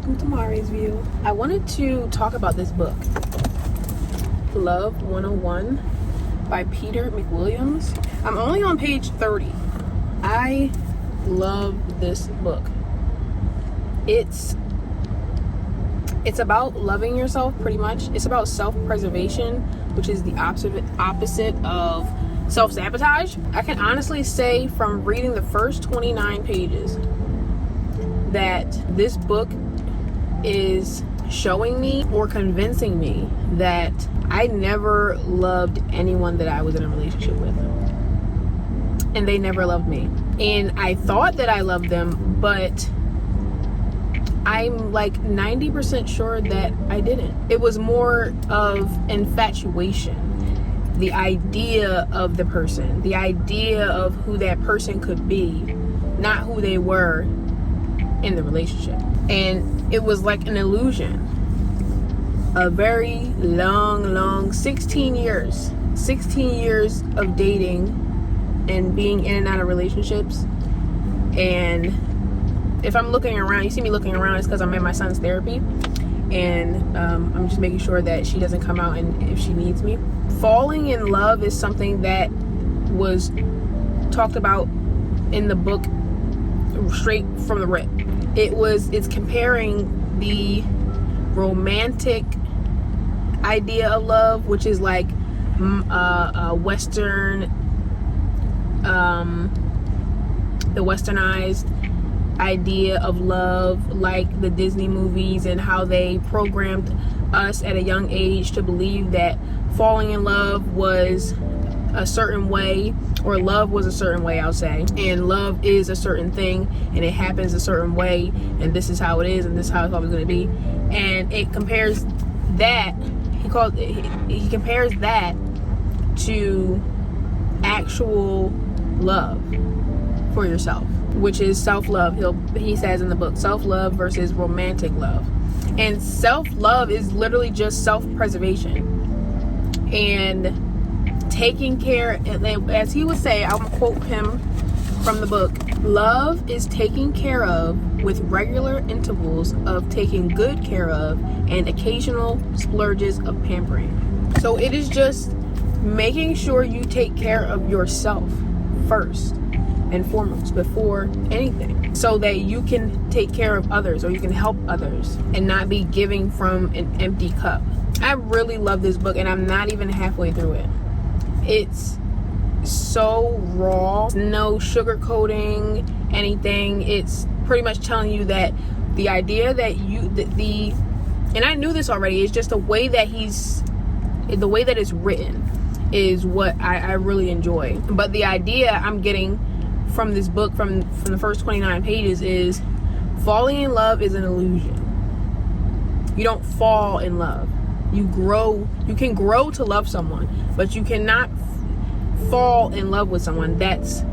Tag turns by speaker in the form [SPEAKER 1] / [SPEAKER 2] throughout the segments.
[SPEAKER 1] welcome to Mari's View. I wanted to talk about this book, Love 101 by Peter McWilliams. I'm only on page 30. I love this book. It's about loving yourself, pretty much. It's about self-preservation, which is the opposite of self-sabotage. I can honestly say from reading the first 29 pages that this book is showing me or convincing me that I never loved anyone that I was in a relationship with, and they never loved me. And I thought that I loved them, but I'm like 90% sure that I didn't. It was more of infatuation. The idea of the person, the idea of who that person could be, not who they were in the relationship. And it was like an illusion. A very long 16 years of dating and being in and out of relationships. And if I'm looking around, you see me looking around, it's because I'm in my son's therapy, and I'm just making sure that she doesn't come out and if she needs me. Falling in love is something that was talked about in the book straight from the rip. It's comparing the romantic idea of love, which is like Western, the westernized idea of love, like the Disney movies, and how they programmed us at a young age to believe that falling in love was a certain way, or love was a certain way, I'll say, and love is a certain thing and it happens a certain way, and this is how it is and this is how it's always going to be. And it compares that, he compares that to actual love for yourself, which is self-love. He says in the book, self-love versus romantic love. And self-love is literally just self-preservation and taking care. As he would say, I'll quote him from the book, love is taking care of with regular intervals of taking good care of and occasional splurges of pampering. So it is just making sure you take care of yourself first and foremost before anything, so that you can take care of others, or you can help others and not be giving from an empty cup. I really love this book, and I'm not even halfway through it. It's so raw, no sugarcoating anything. It's pretty much telling you that the idea that and I knew this already, it's just the way that it's written is what I really enjoy. But the idea I'm getting from this book, from the first 29 pages, is falling in love is an illusion. You don't fall in love. You can grow to love someone, but you cannot fall in love with someone. That's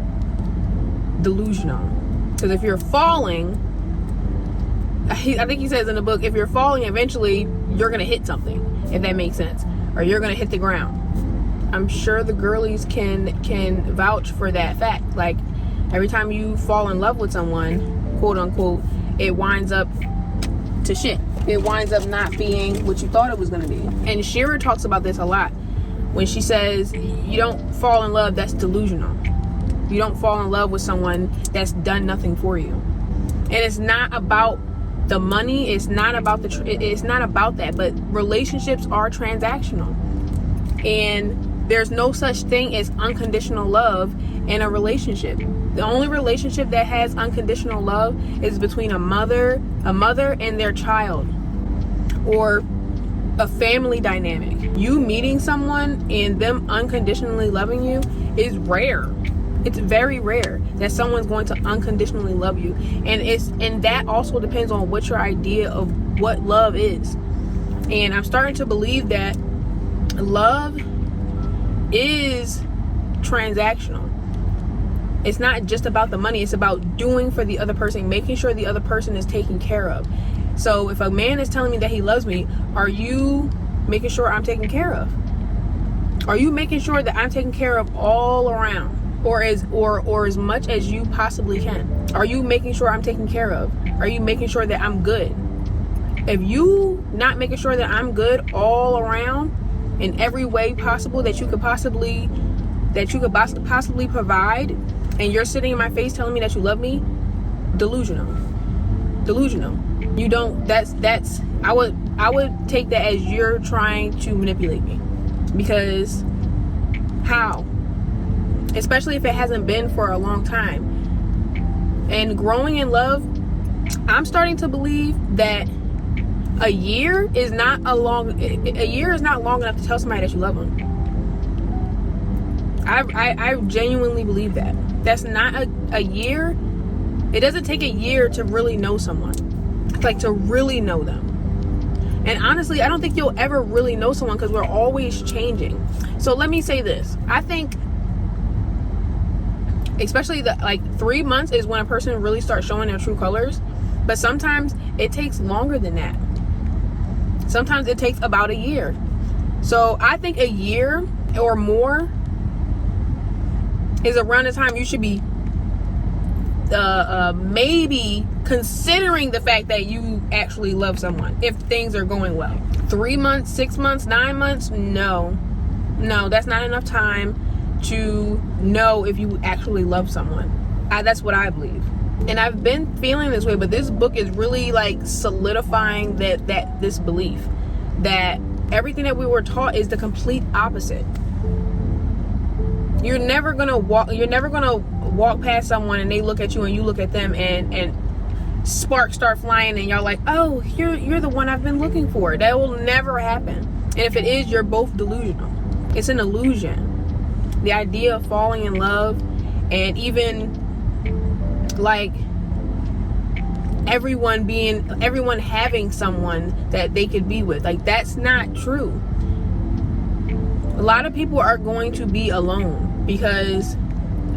[SPEAKER 1] delusional. Because if you're falling, I think he says in the book, if you're falling, eventually you're going to hit something, if that makes sense, or you're going to hit the ground. I'm sure the girlies can vouch for that fact. Like, every time you fall in love with someone, quote unquote, it winds up to shit. It winds up not being what you thought it was going to be. And Shira talks about this a lot when she says, you don't fall in love, that's delusional. You don't fall in love with someone that's done nothing for you. And it's not about the money, it's not about it's not about that, but relationships are transactional. And there's no such thing as unconditional love in a relationship. The only relationship that has unconditional love is between a mother and their child, or a family dynamic. You meeting someone and them unconditionally loving you is rare. It's very rare that someone's going to unconditionally love you. And that also depends on what your idea of what love is. And I'm starting to believe that love is transactional. It's not just about the money. It's about doing for the other person, making sure the other person is taken care of. So if a man is telling me that he loves me, are you making sure I'm taken care of? Are you making sure that I'm taken care of all around, or as much as you possibly can? Are you making sure I'm taken care of? Are you making sure that I'm good? If you not making sure that I'm good all around in every way possible that you could possibly provide, and you're sitting in my face telling me that you love me, delusional. You don't. That's. I would take that as you're trying to manipulate me, because how? Especially if it hasn't been for a long time. And growing in love, I'm starting to believe that a year is not long enough to tell somebody that you love them. I genuinely believe that. That's not a year. It doesn't take a year to really know someone. Like, to really know them. And honestly, I don't think you'll ever really know someone, because we're always changing. So let me say this. I think, especially 3 months is when a person really starts showing their true colors. But sometimes it takes longer than that. Sometimes it takes about a year. So I think a year or more is around the time you should be maybe considering the fact that you actually love someone, if things are going well. 3 months, 6 months, 9 months, no, that's not enough time to know if you actually love someone. That's what I believe. And I've been feeling this way, but this book is really like solidifying that this belief that everything that we were taught is the complete opposite. You're never gonna walk past someone and they look at you and you look at them and sparks start flying and y'all like, oh, you're the one I've been looking for. That will never happen. And if it is, you're both delusional. It's an illusion. The idea of falling in love, and even like everyone having someone that they could be with, like, that's not true. A lot of people are going to be alone, because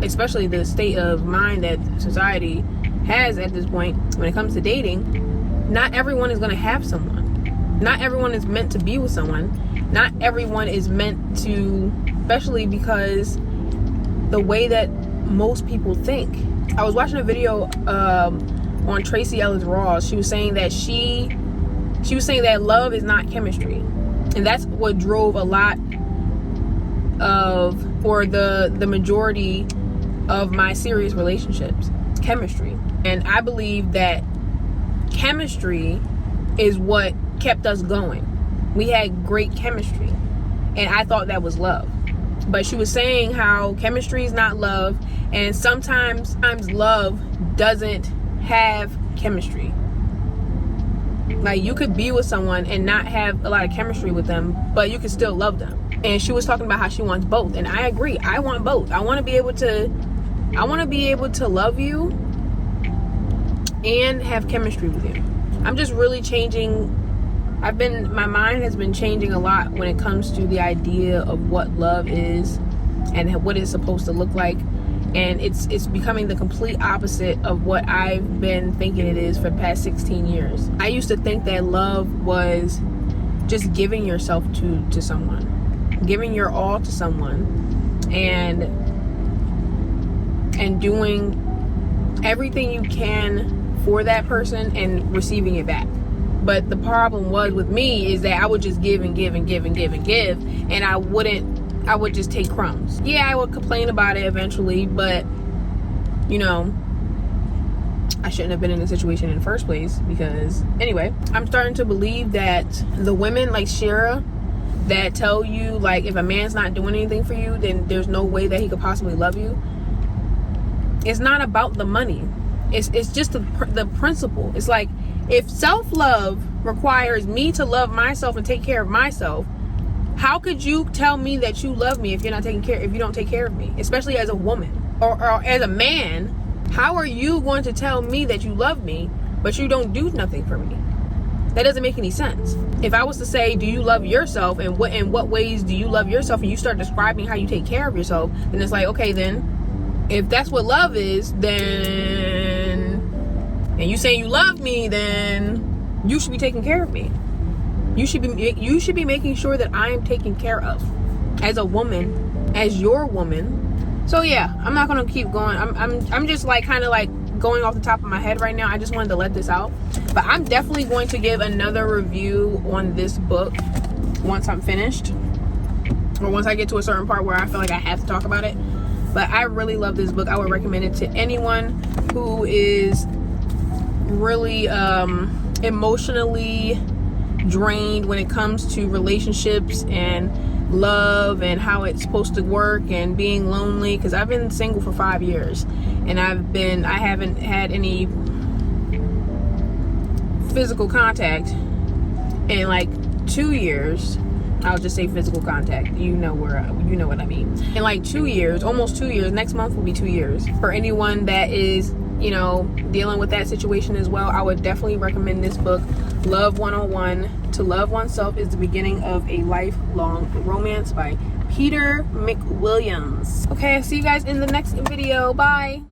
[SPEAKER 1] especially the state of mind that society has at this point when it comes to dating, not everyone is going to have someone. Not everyone is meant to be with someone. Not everyone is meant to, especially because the way that most people think. I was watching a video on Tracy Ellis Ross. She was saying that she was saying that love is not chemistry, and that's what drove a lot of, or the majority of my serious relationships, chemistry. And I believe that chemistry is what kept us going. We had great chemistry, and I thought that was love. But she was saying how chemistry is not love, and sometimes love doesn't have chemistry. Like, you could be with someone and not have a lot of chemistry with them, but you can still love them. And she was talking about how she wants both, and I agree. I want both. I want to be able to love you and have chemistry with you. I'm just really changing. My mind has been changing a lot when it comes to the idea of what love is and what it's supposed to look like. And it's becoming the complete opposite of what I've been thinking it is for the past 16 years. I used to think that love was just giving yourself to someone, giving your all to someone, and doing everything you can for that person and receiving it back. But the problem was with me is that I would just give and give and give and give and give, and I would just take crumbs. Yeah, I would complain about it eventually, but I shouldn't have been in the situation in the first place. Because anyway, I'm starting to believe that the women like Shira that tell you, like, if a man's not doing anything for you, then there's no way that he could possibly love you. It's not about the money. It's just the principle. It's like, if self-love requires me to love myself and take care of myself, how could you tell me that you love me if you don't take care of me? Especially as a woman or as a man, how are you going to tell me that you love me but you don't do nothing for me? That doesn't make any sense. If I was to say, do you love yourself, and in what ways do you love yourself, and you start describing how you take care of yourself, then it's like, okay, then if that's what love is, then, and you saying you love me, then you should be taking care of me. You should be making sure that I am taken care of as a woman, as your woman. So yeah, I'm not gonna keep going. I'm just like kind of like going off the top of my head right now. I just wanted to let this out. But I'm definitely going to give another review on this book once I'm finished, or once I get to a certain part where I feel like I have to talk about it. But I really love this book. I would recommend it to anyone who is really emotionally drained when it comes to relationships and love and how it's supposed to work and being lonely, because I've been single for 5 years and I haven't had any physical contact in like 2 years. I'll just say physical contact. You know what I mean. In like 2 years, almost 2 years. Next month will be 2 years. For anyone that is, you know, dealing with that situation as well, I would definitely recommend this book, Love 101. To Love Oneself is the Beginning of a Lifelong Romance by Peter McWilliams. Okay, I'll see you guys in the next video. Bye.